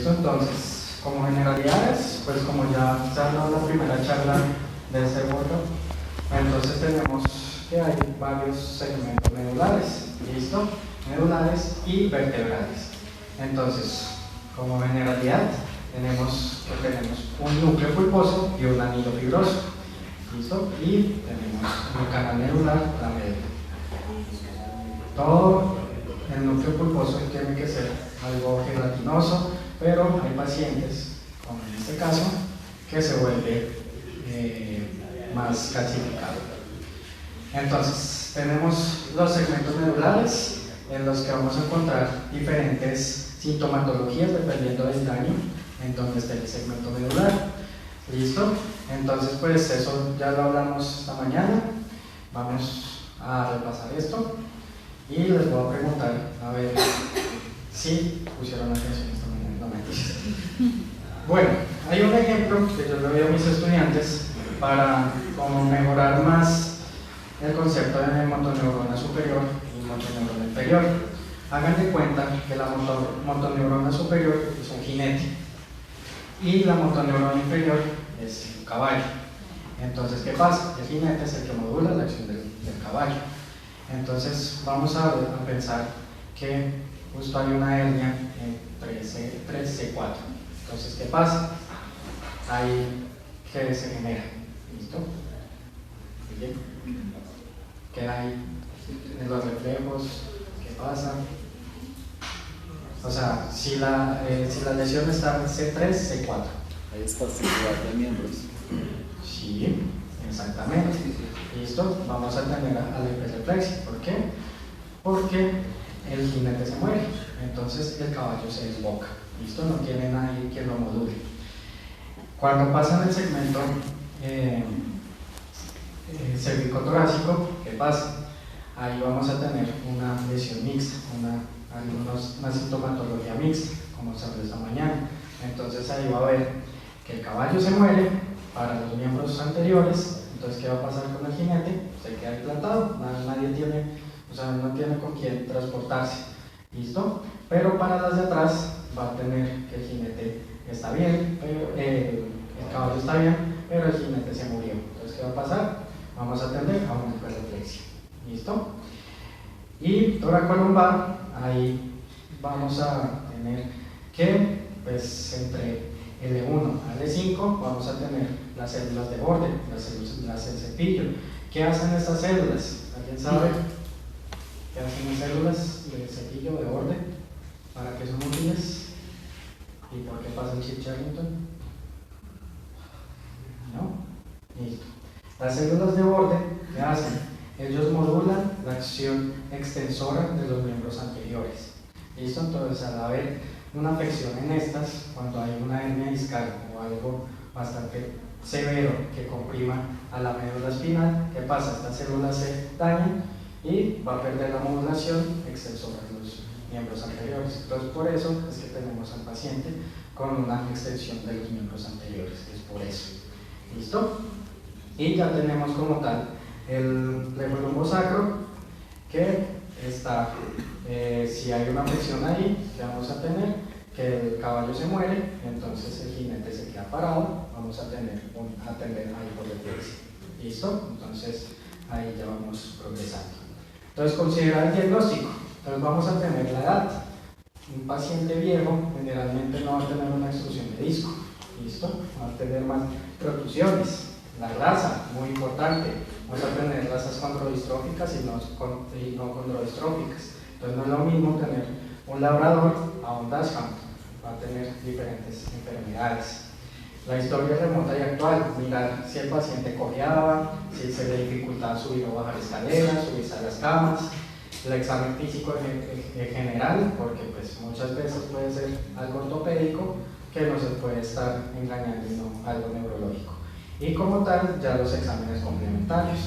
Listo, entonces, como generalidades, pues como ya se ha dado la primera charla de este workshop, entonces tenemos que hay varios segmentos medulares, ¿listo? Medulares y vertebrales. Entonces, como generalidad, tenemos un núcleo pulposo y un anillo fibroso, ¿listo? Y tenemos el canal medular, la médula. Todo el núcleo pulposo tiene que ser algo gelatinoso, pero hay pacientes, como en este caso, que se vuelve más calcificado. Entonces, tenemos los segmentos medulares en los que vamos a encontrar diferentes sintomatologías dependiendo del daño en donde esté el segmento medular. ¿Listo? Entonces, pues eso ya lo hablamos esta mañana. Vamos a repasar esto y les voy a preguntar, a ver si pusieron atención esta mañana. No me Bueno, hay un ejemplo que yo le doy a mis estudiantes para como mejorar más el concepto de motoneurona superior y motoneurona inferior. Hagan de cuenta que la motoneurona superior es un jinete y la motoneurona inferior es un caballo. Entonces, ¿qué pasa? El jinete es el que modula la acción del caballo. Entonces, vamos a pensar que justo hay una hernia en 3C4. Entonces, ¿qué pasa? Ahí que se genera. ¿Listo? Bien. ¿Qué hay en los reflejos? ¿Qué pasa? O sea, si la lesión está en C3, C4. Hay espasticidad de miembros. Sí, exactamente. ¿Listo? Vamos a tener a la hiperreflexia. ¿Por qué? Porque el jinete se muere. Entonces el caballo se desboca. ¿Listo? No tiene nadie que lo module. Cuando pasa en el segmento cervicotorácico, ¿qué pasa? Ahí vamos a tener una lesión mixta, una sintomatología mixta, como se habló esta mañana. Entonces ahí va a ver que el caballo se muere para los miembros anteriores. Entonces, ¿qué va a pasar con el jinete? Se queda ahí plantado, nadie tiene, o sea, no tiene con quién transportarse. ¿Listo? Pero para las de atrás va a tener que el jinete está bien, pero el caballo está bien, pero el jinete se murió. Entonces, ¿qué va a pasar? Vamos a atender a una hiperreflexia. ¿Listo? Y toracolumbar, ahí vamos a tener que, pues, entre L1 a L5 vamos a tener las células de borde, las del cepillo. ¿Qué hacen estas células? ¿Alguien sabe qué hacen las células del cepillo de borde? ¿Para qué son útiles? ¿Y por qué pasa el chip Charrington? ¿No? Listo. Las células de borde, ¿qué hacen? Ellos modulan la acción extensora de los miembros anteriores. ¿Listo? Entonces, al haber una afección en estas, cuando hay una hernia discal o algo bastante severo que comprima a la médula espinal, ¿qué pasa? Estas células se dañan y va a perder la modulación extensora de los miembros anteriores. Entonces, por eso es que tenemos al paciente con una extensión de los miembros anteriores, es por eso. ¿Listo? Y ya tenemos como tal el plexo lumbosacro, que está, si hay una presión ahí, que vamos a tener que el caballo se muere, entonces el jinete se queda parado, vamos a atender a hiporreflexia. ¿Listo? Entonces ahí ya vamos progresando. Entonces, considerar el diagnóstico. Entonces vamos a tener la edad. Un paciente viejo generalmente no va a tener una extrusión de disco. ¿Listo? Va a tener más protrusiones. La grasa, muy importante. Vamos a tener grasas condrodistróficas y no condrodistróficas. Entonces no es lo mismo tener un labrador a un dachshund. Va a tener diferentes enfermedades. La historia remota y actual, mirar si el paciente cojeaba, si se le dificultaba subir o bajar escaleras, subirse a las camas, el examen físico en general, porque pues muchas veces puede ser algo ortopédico que no se puede estar engañando y no algo neurológico. Y como tal, ya los exámenes complementarios.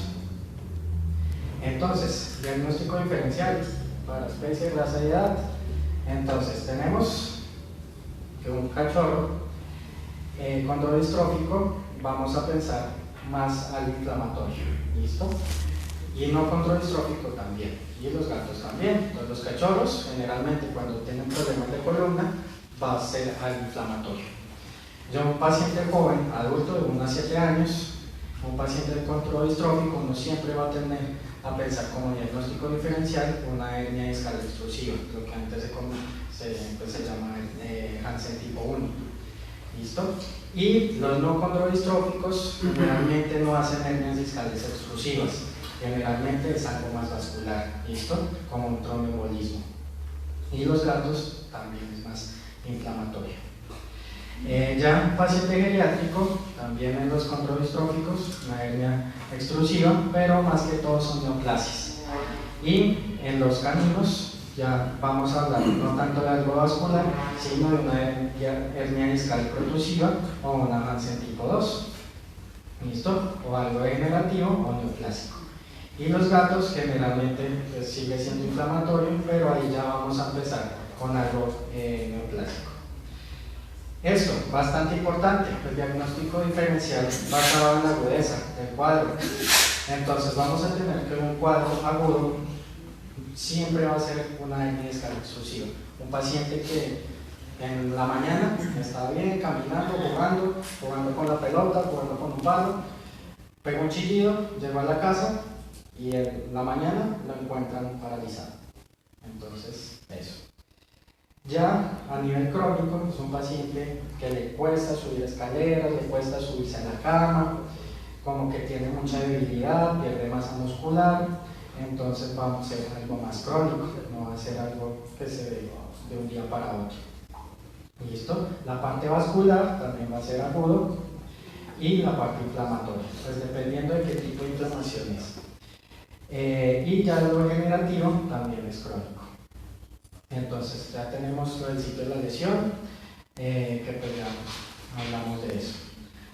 Entonces, diagnóstico diferencial para especie, raza y edad. Entonces, tenemos que un cachorro condrodistrófico, vamos a pensar más al inflamatorio, ¿listo? Y no condrodistrófico también, y los gatos también. Entonces, los cachorros, generalmente cuando tienen problemas de columna, va a ser algo inflamatorio. Ya un paciente joven, adulto de 1 a 7 años, un paciente con control distrófico no siempre va a tener a pensar como diagnóstico diferencial una hernia discal extrusiva, lo que antes se llama Hansen tipo 1. ¿Listo? Y los no condrodistróficos generalmente no hacen hernias discales extrusivas, generalmente es algo más vascular, ¿listo? Como un tromboembolismo. Y los gatos también es más inflamatorio. Ya un paciente geriátrico, también en los condrodistróficos, una hernia extrusiva, pero más que todo son neoplasias. Y en los caninos ya vamos a hablar no tanto de algo vascular, sino de una hernia discal protrusiva o una Hansen tipo 2. ¿Listo? O algo degenerativo o neoplásico. Y los gatos generalmente pues, sigue siendo inflamatorio, pero ahí ya vamos a empezar con algo neoplásico. Esto, bastante importante, el diagnóstico diferencial basado en la agudeza del cuadro. Entonces vamos a tener que un cuadro agudo siempre va a ser una hernia discal extrusiva. Un paciente que en la mañana está bien, caminando, jugando con la pelota, jugando con un palo, pegó un chillido, llegó a la casa y en la mañana lo encuentran paralizado. Entonces, eso. Ya a nivel crónico, es un paciente que le cuesta subir escaleras, le cuesta subirse a la cama, como que tiene mucha debilidad, pierde masa muscular, entonces va a ser algo más crónico, no va a ser algo que se ve de un día para otro. ¿Listo? La parte vascular también va a ser agudo y la parte inflamatoria, pues dependiendo de qué tipo de inflamación es. Y ya lo degenerativo también es crónico. Entonces ya tenemos el sitio de la lesión, que pues ya hablamos de eso.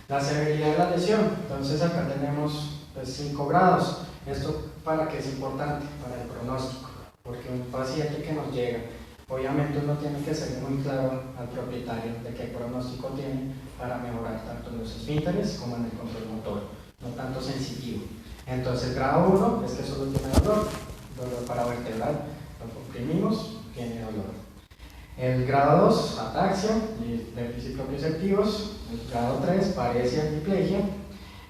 La severidad de la lesión, entonces acá tenemos pues, 5 grados. Esto para qué es importante, para el pronóstico, porque un paciente que nos llega, obviamente uno tiene que ser muy claro al propietario de qué pronóstico tiene para mejorar tanto en los esfínteres como en el control motor, no tanto sensitivo. Entonces grado 1 es que solo tiene dolor paravertebral, lo comprimimos, tiene dolor. El grado 2, ataxia y déficit propioceptivos. El grado 3, paresia y hemiplegia.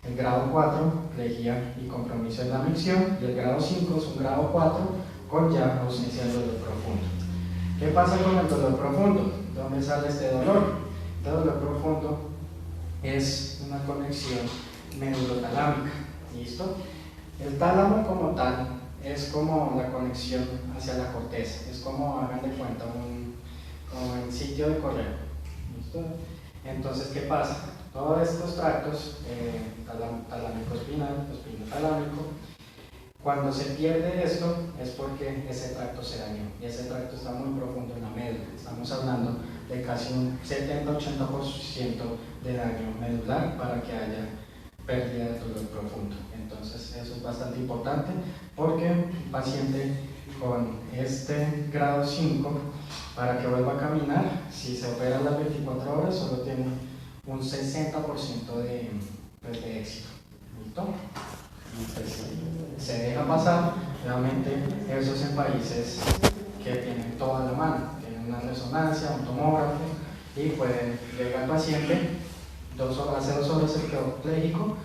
El grado 4, plegia y compromiso en la micción. Y el grado 5 es un grado 4 con ya ausencia de dolor profundo. ¿Qué pasa con el dolor profundo? ¿De dónde sale este dolor? El dolor profundo es una conexión neurotalámica. ¿Listo? El tálamo como tal es como la conexión hacia la corteza, es como, hagan de cuenta, como el sitio de correo. ¿Listo? Entonces, ¿qué pasa? Todos estos tractos, talámico espinal, espinotalámico, cuando se pierde esto es porque ese tracto se dañó y ese tracto está muy profundo en la médula. Estamos hablando de casi un 70-80% de daño medular para que haya pérdida de dolor profundo. Entonces eso es bastante importante porque un paciente con este grado 5, para que vuelva a caminar, si se opera las 24 horas, solo tiene un 60% de éxito. ¿Listo? Y pues, se deja pasar, realmente eso es en países que tienen toda la mano, tienen una resonancia, un tomógrafo y pueden llegar al paciente, hace 2 horas se quedó pléjico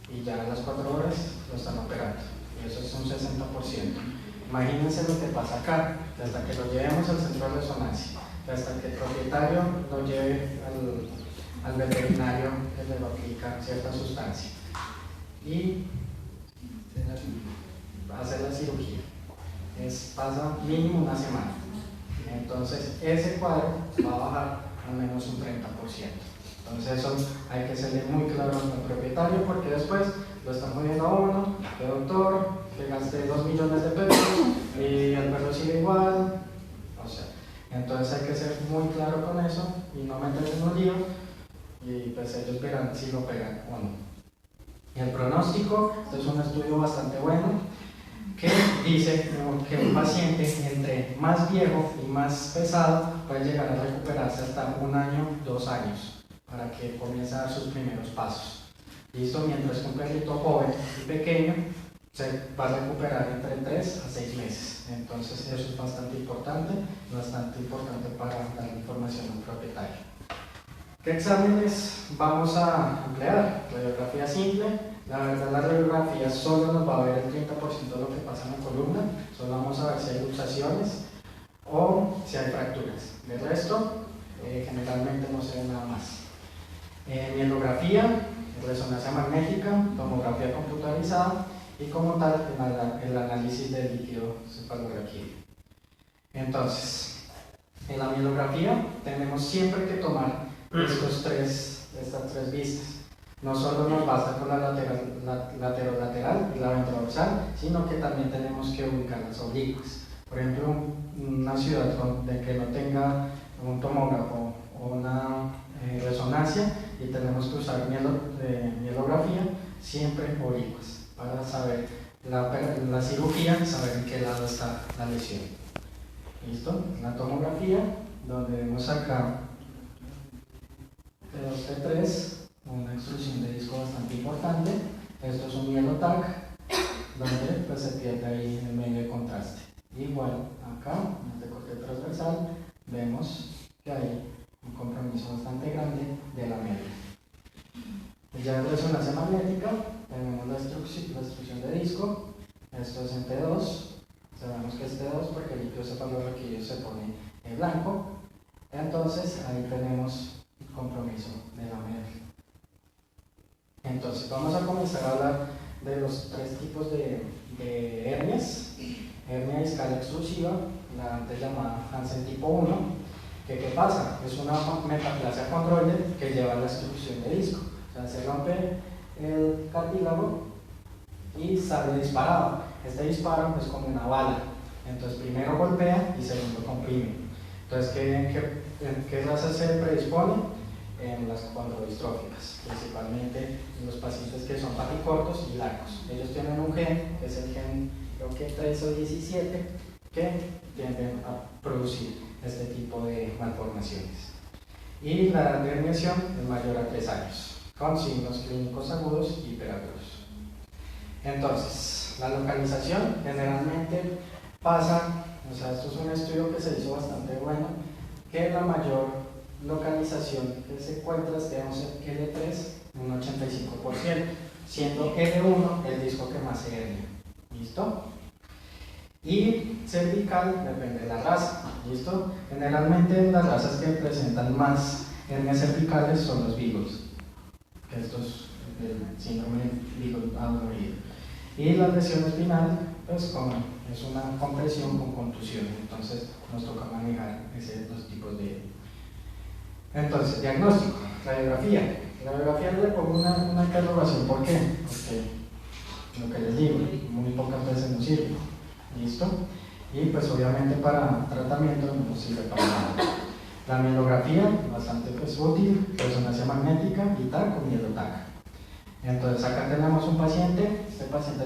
y ya a las 4 horas lo están operando y eso es un 60%. Imagínense lo que pasa acá, hasta que lo llevemos al centro de resonancia, hasta que el propietario lo lleve al veterinario que le va a aplicar cierta sustancia y hacer la cirugía. Pasa mínimo una semana. Entonces ese cuadro va a bajar al menos un 30%. Entonces eso hay que serle muy claro al propietario porque después lo están poniendo a uno, que doctor, que gasté 2 millones de pesos y el perro sigue igual. O sea, entonces hay que ser muy claro con eso y no meterse en un lío y pues ellos verán si lo pegan o no. El pronóstico, esto es un estudio bastante bueno que dice que un paciente entre más viejo y más pesado puede llegar a recuperarse hasta 1 año, 2 años para que comience a dar sus primeros pasos. ¿Listo? Mientras que un perrito joven y pequeño se va a recuperar entre 3 a 6 meses. Entonces eso es bastante importante bastante importante para dar información al propietario. ¿Qué exámenes vamos a emplear? Radiografía simple. La verdad, la radiografía solo nos va a ver el 30% de lo que pasa en la columna, solo vamos a ver si hay luxaciones o si hay fracturas. De resto, generalmente no se ve nada más. Mielografía, resonancia magnética, tomografía computarizada y como tal el análisis del líquido cefalorraquídeo. Entonces, en la mielografía tenemos siempre que tomar estas tres vistas. No solo nos basta con la lateral y la ventrodorsal, sino que también tenemos que ubicar las oblicuas. Por ejemplo, una ciudad que no tenga un tomógrafo o una resonancia y tenemos que usar mielografía, siempre oblicuas, para saber la cirugía, saber en qué lado está la lesión. ¿Listo? La tomografía, donde vemos acá T2, T3, una extrusión de disco bastante importante. Esto es un mielotac, donde pues, se pierde ahí el medio de contraste. Igual acá, en este corte transversal, vemos que hay un compromiso bastante grande de la médula. Ya en resonancia magnética tenemos la extrusión de disco. Esto es en T2. Sabemos que es T2 porque el líquido cefalorraquídeo se pone en blanco. Entonces ahí tenemos el compromiso de la médula. Entonces vamos a comenzar a hablar de los tres tipos de hernias. Hernia discal extrusiva, la antes llamada Hansen tipo 1, que ¿qué pasa? Es una metaplasia condroide que lleva a la extrusión de disco. O sea, se rompe el cartílago y sale disparado. Este disparo es como una bala. Entonces primero golpea y segundo comprime. Entonces, ¿qué razas se predispone? En las condrodistróficas, principalmente en los pacientes que son paticortos y largos. Ellos tienen un gen, que es el gen, creo que 3 o 17, que tienden a producir este tipo de malformaciones. Y la edad de herniación es mayor a 3 años, con signos clínicos agudos y hiperagudos. Entonces, la localización generalmente pasa, o sea, esto es un estudio que se hizo bastante bueno, que la mayor localización que se encuentra es en L3, un 85%, siendo L1 el disco que más se hernia. ¿Listo? Y cervical depende de la raza. ¿Listo? Generalmente las razas que presentan más hernias cervicales son los Beagles, que esto es el síndrome Beagle adolorido. Y la lesión espinal, pues es una compresión con contusión, entonces nos toca manejar dos tipos de. Entonces, diagnóstico, radiografía. Radiografía le pongo una interrogación, ¿por qué? Porque lo que les digo, muy pocas veces nos sirve. ¿Listo? Y pues obviamente para tratamiento no sirve para nada. La mielografía, bastante pues, útil, resonancia magnética y TAC con mielotac. Entonces acá tenemos un paciente, este paciente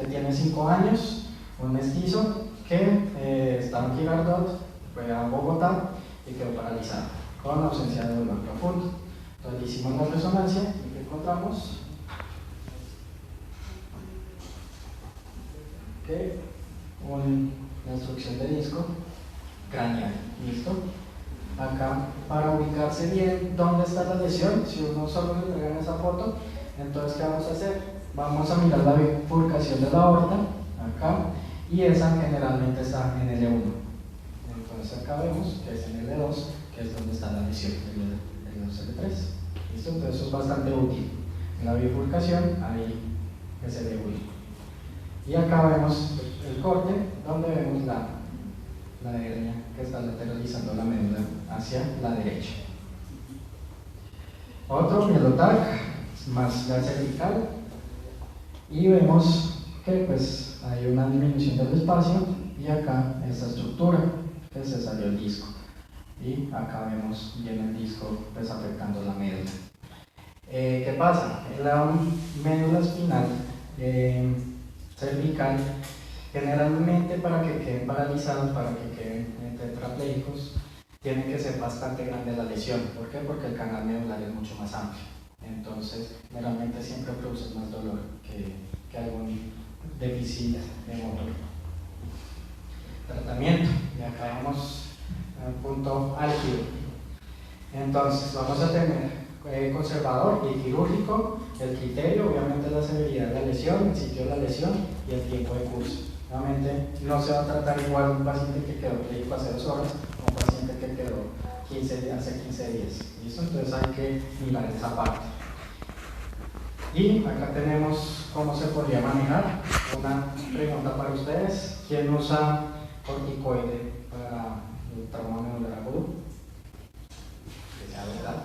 tiene 5 años, un mestizo que estaba en Girardot, fue a Bogotá y quedó paralizado, con ausencia de dolor profundo. Entonces le hicimos la resonancia y ¿qué encontramos? Que una instrucción de disco craneal. ¿Listo? Acá, para ubicarse bien dónde está la lesión, si uno solo le entrega esa foto, entonces ¿qué vamos a hacer? Vamos a mirar la bifurcación de la aorta, acá, y esa generalmente está en L1. Entonces acá vemos que es en L2, que es donde está la lesión, L2, L3. ¿Listo? Entonces eso es bastante útil. En la bifurcación, ahí es L1. Y acá vemos el corte, donde vemos la hernia que está lateralizando la médula hacia la derecha. Otro mielotac, más la cervical, y vemos que pues hay una disminución del espacio y acá esta estructura que se salió el disco y acá vemos bien el disco pues afectando la médula. ¿Qué pasa? En la médula espinal cervical, generalmente para que queden paralizados, para que queden tetrapléjicos, tiene que ser bastante grande la lesión. ¿Por qué? Porque el canal medular es mucho más amplio. Entonces, generalmente siempre produce más dolor que algún déficit de motor. Tratamiento. Y acá vemos punto álgido. Entonces vamos a tener conservador y quirúrgico, el criterio, obviamente la severidad de la lesión, el sitio de la lesión y el tiempo de curso. Obviamente no se va a tratar igual un paciente que quedó clínico hace 2 horas o un paciente que quedó hace 15 días. ¿Listo? Entonces hay que mirar esa parte. Y acá tenemos cómo se podría manejar. Una pregunta para ustedes: ¿quién usa corticoide para el trauma medular agudo? Que sea verdad.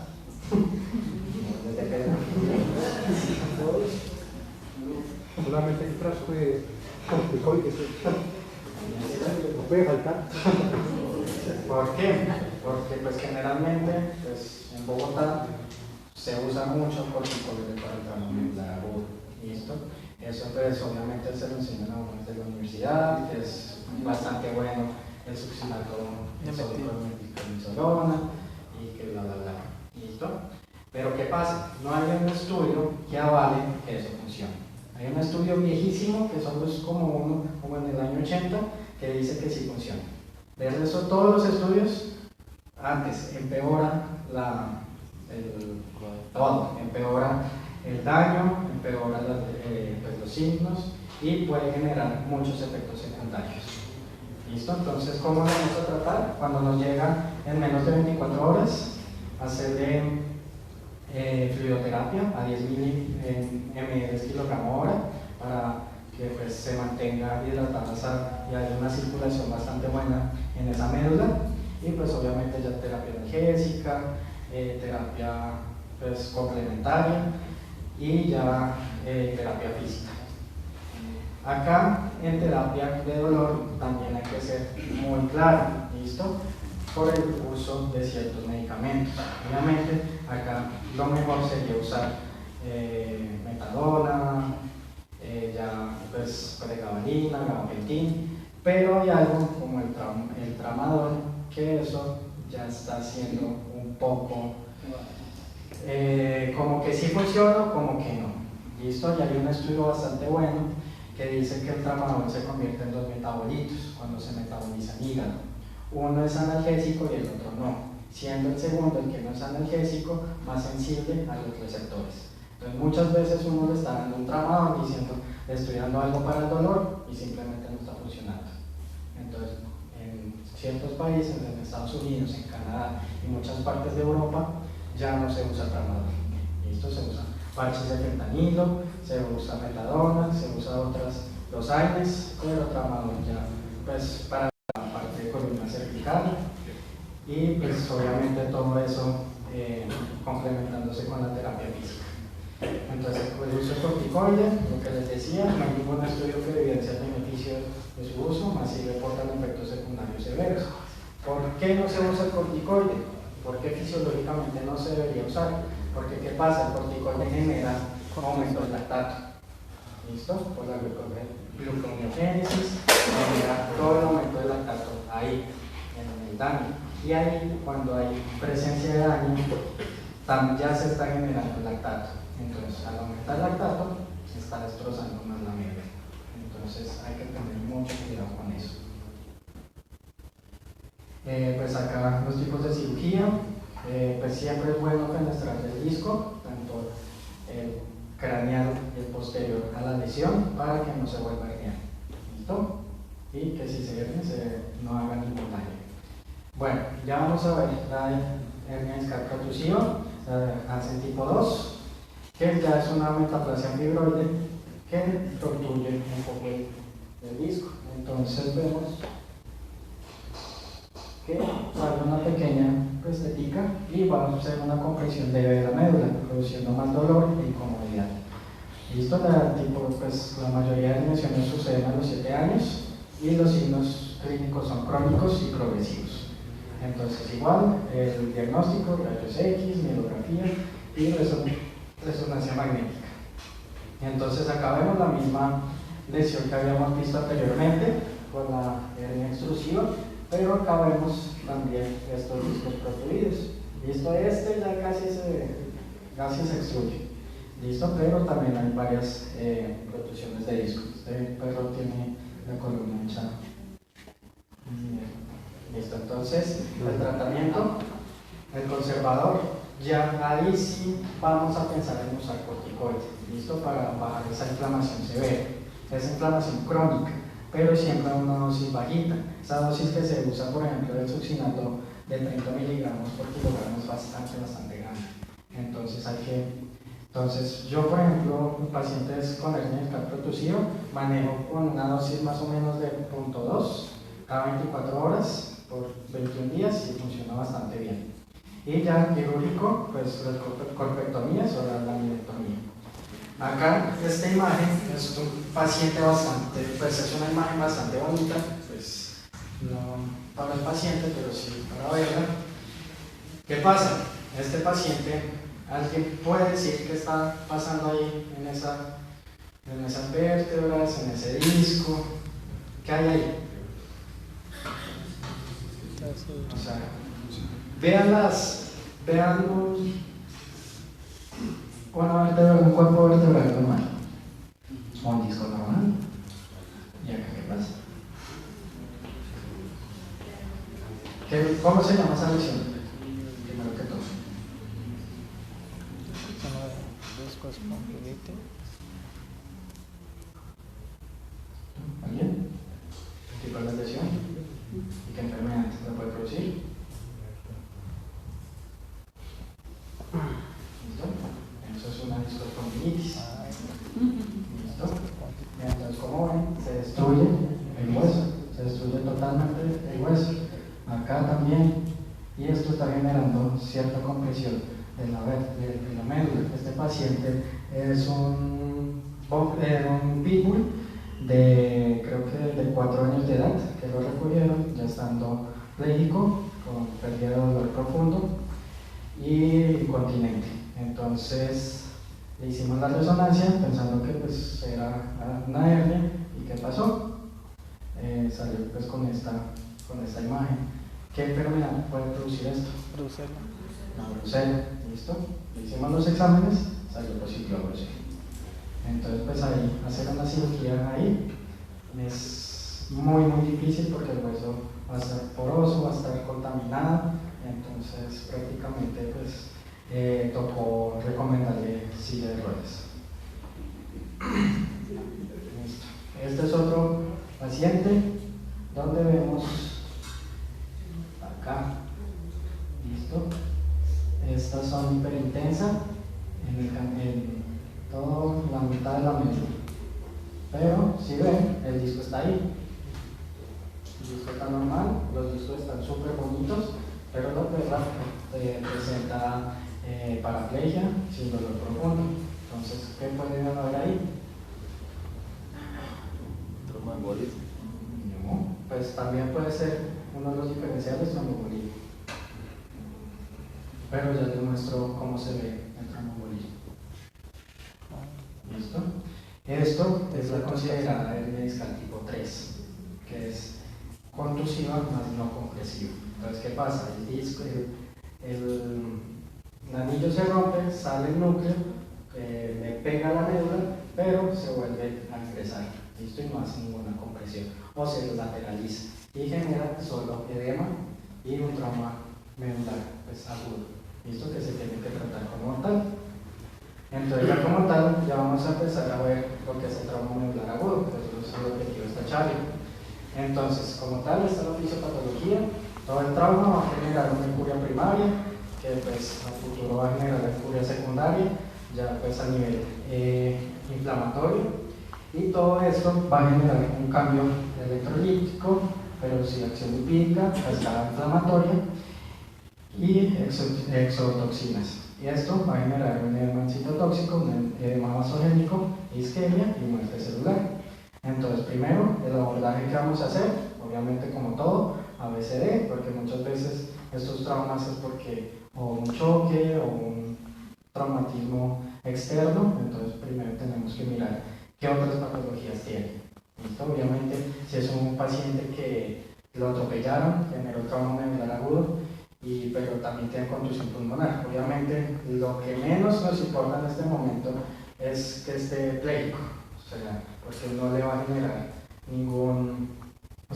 Solamente el frasco de corticoides no puede faltar. ¿Por qué? Porque pues generalmente pues, en Bogotá se usa mucho corticoide para el trauma medular agudo. ¿Listo? Eso pues obviamente se lo enseñan a uno desde la universidad, que es bastante bueno el succinato sódico de metilcolina y que bla bla bla. ¿Listo? Pero ¿qué pasa? No hay un estudio que avale que eso funcione. Hay un estudio viejísimo que solo es como en el año 80 que dice que sí funciona. De eso todos los estudios antes empeora todo, empeora el daño, empeora pues los signos y puede generar muchos efectos secundarios. ¿Listo? Entonces, ¿cómo lo vamos a tratar? Cuando nos llega en menos de 24 horas, hacerle fluidoterapia a 10 ml kilogramo hora para que pues, se mantenga hidratada y haya una circulación bastante buena en esa médula, y pues obviamente ya terapia analgésica, terapia pues, complementaria y ya terapia física. Acá en terapia de dolor también hay que ser muy claro, ¿listo? Por el uso de ciertos medicamentos. Obviamente acá lo mejor sería usar metadona, ya pues pregabalina, gabapentin, pero hay algo como el tramadol, que eso ya está siendo un poco como que sí funciona, como que no. ¿Listo? Y hay un estudio bastante bueno que dice que el tramadol se convierte en 2 metabolitos cuando se metaboliza en hígado. Uno es analgésico y el otro no, siendo el segundo, el que no es analgésico, más sensible a los receptores. Entonces muchas veces uno le está dando un tramadol diciendo le estoy dando algo para el dolor y simplemente no está funcionando. Entonces en ciertos países, en Estados Unidos, en Canadá y muchas partes de Europa ya no se usa tramadol. Esto se usa parches de fentanilo, se usa metadona, se usa otras dosaines, pero tramadol ya pues para la parte de columna cervical y pues obviamente todo eso complementándose con la terapia física. Entonces el uso de corticoide, lo que les decía, no hay ningún estudio que evidencie el beneficio de su uso, más si reportan efectos secundarios severos. ¿Por qué no se usa el corticoide? ¿Por qué fisiológicamente no se debería usar? Porque ¿qué pasa? El corticoide genera aumento del lactato. ¿Listo? Por la gluconeogénesis genera todo el aumento del lactato ahí, en el daño. Y ahí, cuando hay presencia de daño, ya se está generando el lactato. Entonces, al aumentar el lactato, se está destrozando más la médula. Entonces, hay que tener mucho cuidado con eso. Pues acá los tipos de cirugía, pues siempre es bueno penetrar el disco, tanto el craneal y el posterior a la lesión, para que no se vuelva a herniar. ¿Listo? Y que si se hernia, no haga ningún daño. Bueno, ya vamos a ver la hernia discal protrusiva, Hansen tipo 2, que ya es una metaplasia fibroide que obstruye un poco el disco. Entonces vemos que sale una pequeña estetica y vamos a hacer una compresión leve de la médula, produciendo más dolor e incomodidad. Listo, pues, la mayoría de lesiones suceden a los 7 años y los signos clínicos son crónicos y progresivos. Entonces igual, el diagnóstico, rayos X, mielografía y resonancia magnética. Entonces acá vemos la misma lesión que habíamos visto anteriormente con la hernia extrusiva, pero acá vemos también estos discos protruidos. Listo, ya casi se extruye. Listo, pero también hay varias protrusiones de discos. Este perro tiene la columna hecha Listo, entonces el tratamiento, el conservador, ya ahí sí vamos a pensar en usar corticoides, listo, para bajar esa inflamación severa, esa inflamación crónica, pero siempre a una dosis bajita. Esa dosis que se usa, por ejemplo, del succinato de 30 miligramos por kilogramo es bastante grande. Entonces yo, por ejemplo, pacientes con hernia discal protusivo manejo con una dosis más o menos de 0.2 cada 24 horas por 21 días y funciona bastante bien. Y ya quirúrgico, pues las corpectomías o la laminectomía. Acá esta imagen es un paciente pues es una imagen bastante bonita, pues no para el paciente, pero sí para verla. ¿Qué pasa? Este paciente, ¿alguien puede decir qué está pasando ahí en esas vértebras, en ese disco? ¿Qué hay ahí? O sea, vean un cuerpo vertebral normal o un disco normal. ¿Y acá qué pasa? ¿Cómo se llama esa lesión? Primero que todo. ¿Alguien? ¿Qué tipo de lesión? ¿Y qué enfermedad se puede producir? ¿Listo? Eso es una discotondilitis. ¿Listo? Entonces, como ven, se destruye el hueso, se destruye totalmente el hueso. Acá también, y esto está generando cierta compresión de la médula. Este paciente es un pitbull creo que de 4 años de edad, que lo recogieron ya estando pléjico, con pérdida de dolor profundo y incontinente. Entonces le hicimos la resonancia pensando que pues era una hernia. ¿Y qué pasó? Salió pues con esta imagen. ¿Qué enfermedad puede producir esto? Brucela. La brucela. ¿Listo? Le hicimos los exámenes, salió positivo a brucela. Entonces pues ahí hacer una cirugía ahí es muy difícil porque el hueso va a estar poroso, va a estar contaminado. Entonces prácticamente pues tocó recomendarle silla de ruedas. Listo. Este es otro paciente donde vemos acá. Listo. Estas son hiperintensas en toda la mitad de la médula. Pero si ven, el disco está ahí. El disco está normal, los discos están súper bonitos, pero la perra presenta paraplegia sin dolor profundo. Entonces, ¿qué puede haber ahí? Tromboembolismo. No, pues también puede ser uno de los diferenciales tromboembolismo. Pero ya les muestro cómo se ve el tromboembolismo. ¿Listo? Esto es la considerada hernia discal tipo 3, que es contusiva más no compresiva. Entonces, ¿qué pasa? El disco, el anillo se rompe, sale el núcleo, le pega a la médula, pero se vuelve a ingresar. ¿Listo? Y no hace ninguna compresión. O se lateraliza y genera solo edema y un trauma medular pues, agudo. ¿Listo? Que se tiene que tratar como tal. Entonces ya como tal, ya vamos a empezar a ver lo que es el trauma medular agudo, que es el objetivo de esta charla. Entonces, como tal, está la fisiopatología. Todo el trauma va a generar una injuria primaria, que pues a futuro va a generar injuria secundaria, ya pues a nivel inflamatorio. Y todo esto va a generar un cambio electrolítico, pero sin acción lipídica, cascada inflamatoria y exotoxinas. Y esto va a generar un edema citotóxico, un edema vasogénico, isquemia y muerte celular. Entonces, primero, el abordaje que vamos a hacer, obviamente como todo, ABCD, porque muchas veces estos traumas es porque o un choque o un traumatismo externo. Entonces, primero tenemos que mirar qué otras patologías tiene. ¿Listo? Obviamente, si es un paciente que lo atropellaron, generó trauma medular agudo, pero también tiene contusión pulmonar. Obviamente, lo que menos nos importa en este momento es que esté pléjico, o sea, porque no le va a generar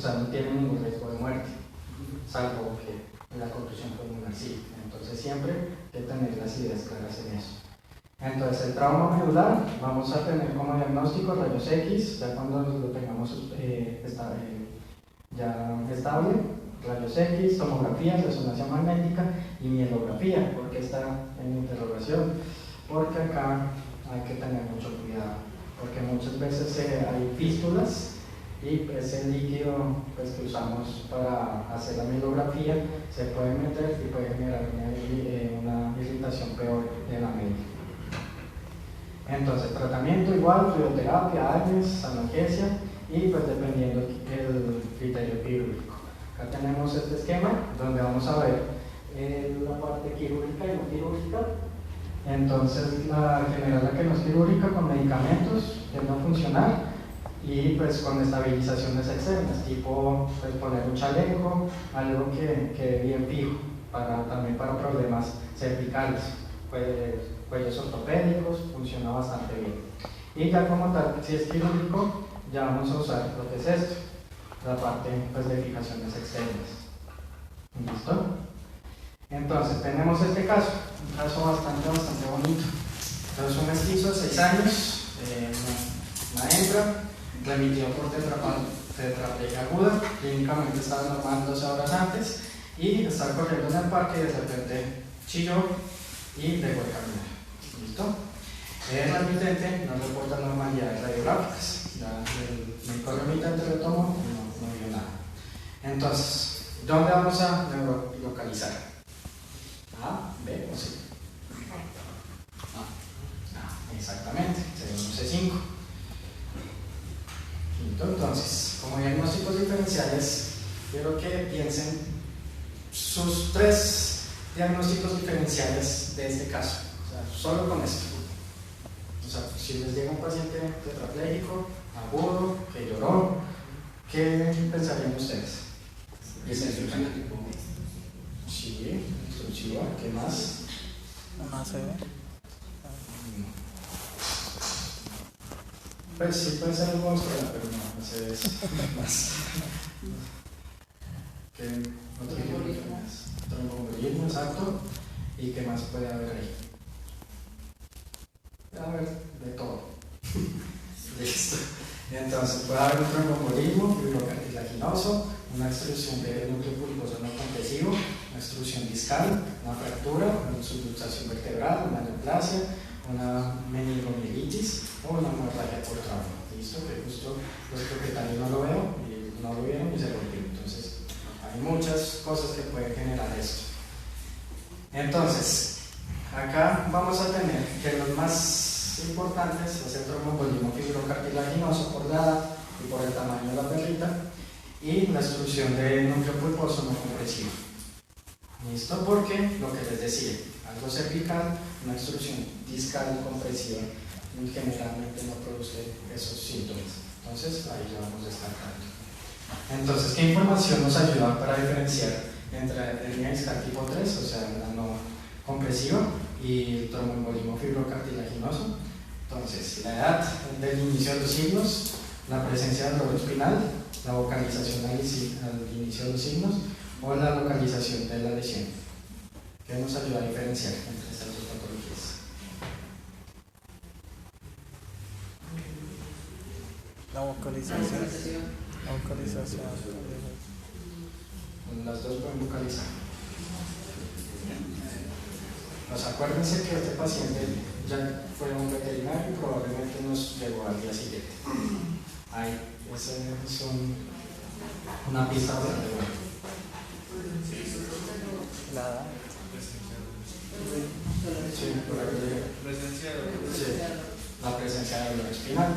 no tiene ningún riesgo de muerte. salvo que la conclusión pulmonar sí. Entonces siempre hay que tener las ideas claras en eso. Entonces el trauma medular vamos a tener como diagnóstico rayos X, ya cuando lo tengamos ya estable, rayos X, tomografía, resonancia magnética y mielografía. ¿Por qué está en interrogación? Porque acá hay que tener mucho cuidado, porque muchas veces hay fístulas y ese líquido pues, que usamos para hacer la mielografía se puede meter y puede generar una irritación peor de la médula. Entonces, tratamiento igual, fluidoterapia, ARNES, analgesia y pues dependiendo del criterio quirúrgico. Acá tenemos este esquema donde vamos a ver la parte quirúrgica y no quirúrgica. Entonces, la general, la que no es quirúrgica, con medicamentos, tiende a funcionar y pues con estabilizaciones externas, tipo pues, poner un chaleco, algo que quede bien fijo, también para problemas cervicales. Cuellos ortopédicos, funciona bastante bien. Y ya como tal, si es quirúrgico, ya vamos a usar lo que es esto, la parte pues, de fijaciones externas. ¿Listo? Entonces, tenemos este caso, un caso bastante bonito. Entonces, un mestizo de 6 años, una hembra, remitió por tetraplegia aguda, clínicamente estaba normal 12 horas antes, y estaba corriendo en el parque y de repente chilló y dejó de caminar. ¿Listo? El remitente no reporta normalidades radiográficas. El médico remitente lo tomó y no vio nada. Entonces, ¿dónde vamos a localizar? A, B o C. Exactamente, sería un C5. Entonces, como diagnósticos diferenciales, quiero que piensen sus 3 diagnósticos diferenciales de este caso, o sea, solo con esto. O sea, si les llega un paciente tetrapléjico, agudo, que lloró, ¿qué pensarían ustedes? Sí, obstructiva, ¿qué más? Una CV. Pues sí puede ser un monstruo, pero no sé, es más. ¿Qué otro tipo de enfermedades? Tromboembolismo, exacto. ¿Y qué más puede haber ahí? Puede haber de todo. Listo. Entonces puede haber un tromboembolismo fibrocartilaginoso, una extrusión del núcleo pulposo no compresivo, una extrusión discal, una fractura, una subluxación vertebral, una neoplasia, una meningomielitis o una hemorragia por trauma. Listo, que justo los propietarios no lo veo y no lo vieron y se volvió. Entonces, hay muchas cosas que pueden generar esto. Entonces, acá vamos a tener que los más importantes es el tromboembolismo fibrocartilaginoso por la edad y por el tamaño de la perrita y la extrusión del núcleo pulposo no compresivo. ¿Listo? Porque lo que les decía, algo cervical, una extrusión discal compresiva generalmente no produce esos síntomas. Entonces, ahí ya vamos descartando. Entonces, ¿qué información nos ayuda para diferenciar entre hernia discal tipo 3, o sea, la no compresiva, y tromboembolismo fibrocartilaginoso? Entonces, la edad del inicio de los signos, la presencia del dolor espinal, la vocalización al inicio de los signos o la localización de la lesión. ¿Qué nos ayuda a diferenciar entre estas dos patologías? La vocalización. La vocalización. Las dos pueden vocalizar. Pues acuérdense que este paciente ya fue un veterinario y probablemente nos llegó al día siguiente. Ahí, esa es una pista bastante buena. La edad. Sí, por ahí. Sí, la presencia de dolor espinal.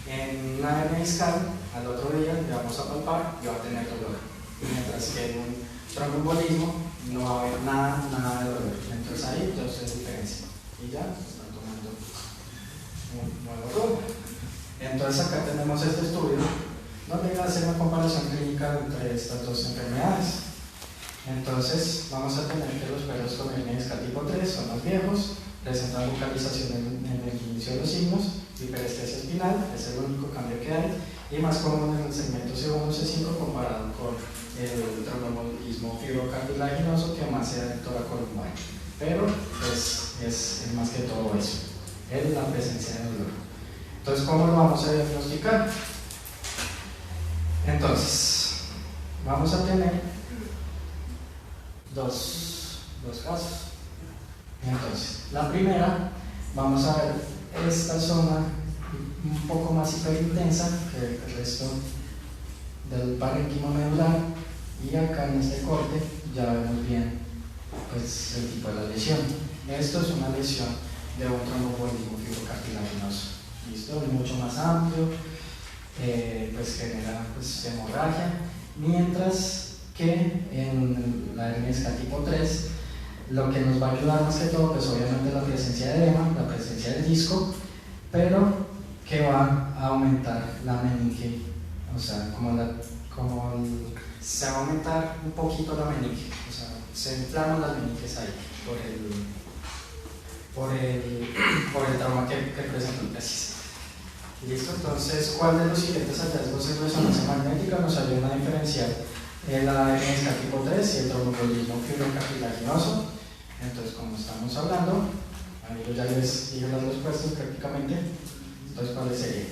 En una hernia discal, al otro día le vamos a palpar y va a tener dolor. Mientras que en un tromboembolismo no va a haber nada de dolor. Entonces ahí ya se diferencia. Y ya están tomando un nuevo rumbo. Entonces acá tenemos este estudio donde va a hacer una comparación clínica entre estas dos enfermedades. Entonces vamos a tener que los perros con hernia discal tipo 3 son más viejos, presentan vocalización en el inicio de los signos, hiperestesia espinal, es el único cambio que hay, y más común en el segmento C1 C5 comparado con el traumatismo fibrocartilaginoso que más se da en toracolumbar. Pero pues, es más que todo eso, es la presencia de dolor. Entonces, ¿cómo lo vamos a diagnosticar? Entonces, vamos a tener dos casos. Entonces, la primera, vamos a ver esta zona un poco más hiperintensa que el resto del parénquima medular, y acá en este corte ya vemos bien pues, el tipo de la lesión. Esto es una lesión de un tromboembolismo fibrocartilaginoso. ¿Listo? Es mucho más amplio, pues genera pues, hemorragia, mientras que en la hernia discal tipo 3 lo que nos va a ayudar más que todo pues obviamente la presencia de edema, la presencia del disco, pero que va a aumentar la meninge, o sea, se va a aumentar un poquito la meninge, o sea, se inflaman las meninges ahí por el trauma que presentó el tesis. ¿Listo? Entonces, ¿cuál de los siguientes hallazgos en resonancia magnética nos ayudan a diferenciar la hernia discal tipo 3 y el tromboembolismo fibrocartilaginoso? Entonces, como estamos hablando, ahí yo ya les dije las respuestas prácticamente. Entonces, ¿cuáles serían?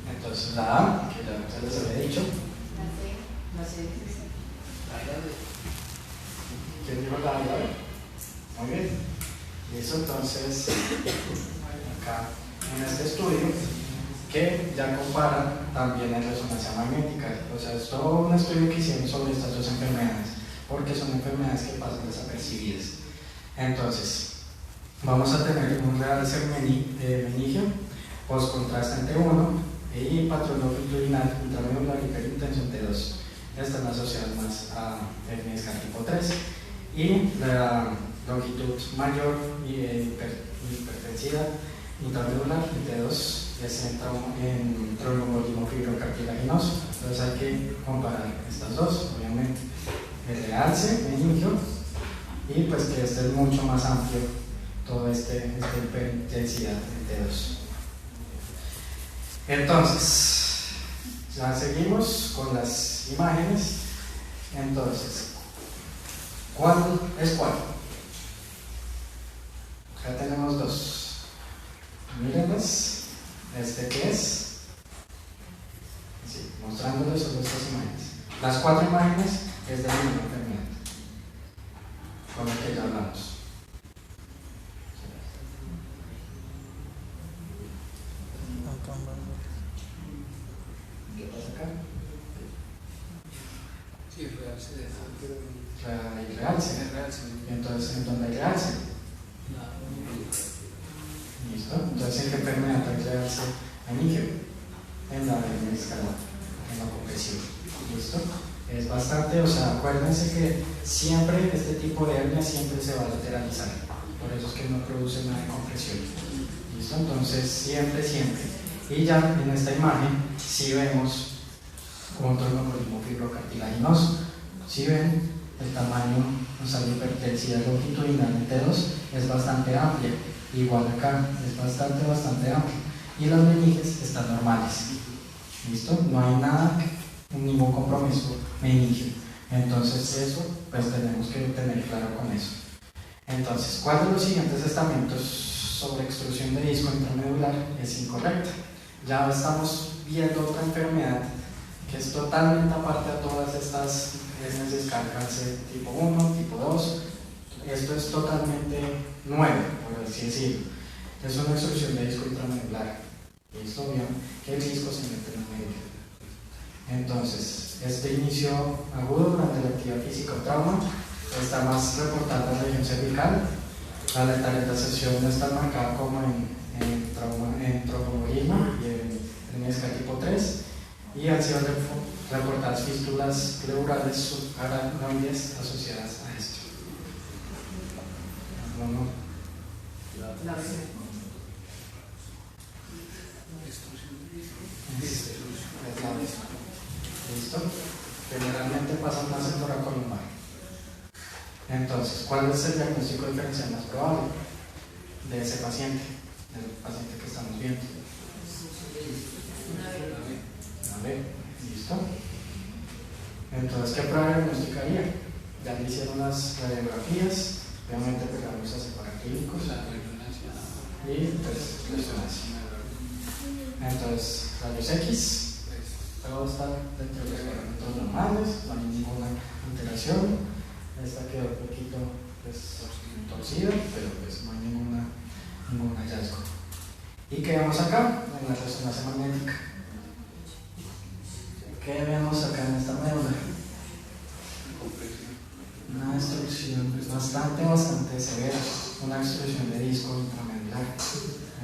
Entonces, la A, que ya se les había dicho. La C. ¿Quién dijo la A? Muy bien. Listo, entonces, acá en este estudio, que ya compara también en resonancia magnética. O sea, es todo un estudio que hicieron sobre estas dos enfermedades, porque son enfermedades que pasan desapercibidas. Entonces, vamos a tener un realce meningio, postcontrastante 1 y patrón longitudinal intramedular hiperintensión T2. Están asociadas más a hernia discal tipo 3 y la longitud mayor y hipertensiva intramedular T2 es en tromboembolismo fibrocartilaginoso. Entonces hay que comparar estas dos, obviamente el realce meningio y pues que este es mucho más amplio, toda esta hiperintensidad en T2. Entonces, ya seguimos con las imágenes. Entonces, ¿cuál es cuál? Acá tenemos dos. Mírenles, este que es, sí, mostrándoles solo estas imágenes. Las cuatro imágenes es de la misma enfermedad, con la que ya hablamos. ¿Qué pasa acá? Sí, el realce de El realce. Entonces, ¿en dónde hay realce? ¿Listo? Entonces, ¿en qué enfermedad hay realce meningio? En la hernia discal, en la compresión. ¿Listo? Es bastante, o sea, acuérdense que siempre este tipo de hernia siempre se va a lateralizar. Por eso es que no produce nada de compresión. ¿Listo? Entonces, siempre. Y ya en esta imagen, si vemos un tromboembolismo fibrocartilaginoso, si ven el tamaño, o sea, la hipertensidad longitudinal en T2 es bastante amplia, igual acá es bastante amplia, y las meninges están normales. ¿Listo? No hay nada, ningún compromiso meningio. Entonces eso, pues tenemos que tener claro con eso. Entonces, ¿cuál de los siguientes estamentos sobre extrusión de disco intramedular es incorrecta? Ya estamos viendo otra enfermedad que es totalmente aparte de todas estas hernias discal cáncer tipo 1, tipo 2. Esto es totalmente nuevo, por así decirlo. Es una extrusión de disco intramedular. ¿Listo? Bien, que el disco se mete en el medio. Entonces, este inicio agudo durante la actividad física o trauma está más reportada en la región cervical. La letalidad está marcada como en tromboembolismo y en hernia discal tipo 3, y han sido reportadas fístulas pleurales subaracnoides asociadas a esto. Es la misma. ¿Listo? Generalmente pasa una sectora columbar. Entonces, ¿cuál es el diagnóstico diferencial más probable de ese paciente? Del paciente que estamos viendo. A ver, ¿listo? Entonces, ¿qué prueba diagnosticaría? Ya le hicieron las radiografías, obviamente pegamos a separar clínicos y pues resonancia. Entonces, rayos X, todo está dentro de los parámetros normales, no hay ninguna alteración. Esta quedó un poquito pues, torcida, pero pues no hay ningún hallazgo. ¿Y qué vemos acá? En la resonancia magnética. ¿Qué vemos acá en esta médula? Una destrucción bastante severa, una destrucción de disco intramedular.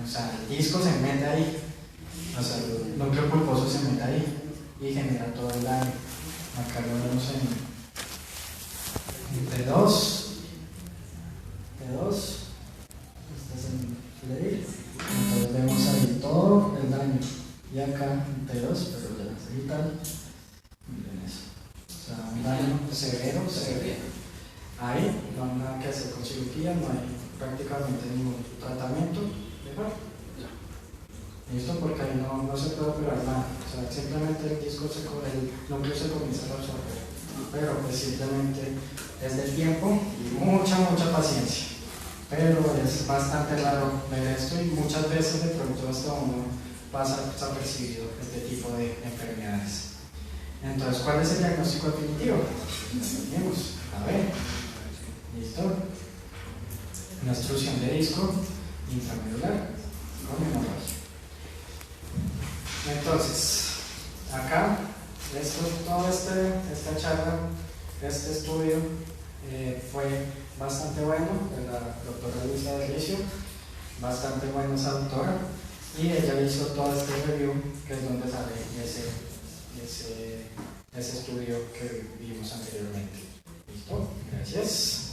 O sea, el disco se mete ahí, o sea, el núcleo pulposo se mete ahí y genera todo el daño. Acá lo vemos en T2, este es el fleil, entonces vemos ahí todo el daño. Y acá en T2, pero ya es vital, miren eso. O sea, un daño severo. Ahí no hay nada que hacer con cirugía, no hay prácticamente ningún tratamiento. ¿Listo? Porque ahí no se puede operar nada. O sea, simplemente el núcleo se comienza a absorber. Pero pues simplemente es del tiempo y mucha paciencia. Pero es bastante raro ver esto y muchas veces de pronto hasta uno pasa desapercibido este tipo de enfermedades. Entonces, ¿cuál es el diagnóstico definitivo? Tenemos, a ver, ¿listo? Una obstrucción de disco intramedular con hemorragia. Entonces, acá, toda esta charla, este estudio fue bastante bueno de la doctora Luisa Dellicio, bastante buena esa doctora, y ella hizo todo este review, que es donde sale ese estudio que vimos anteriormente. ¿Listo? Gracias.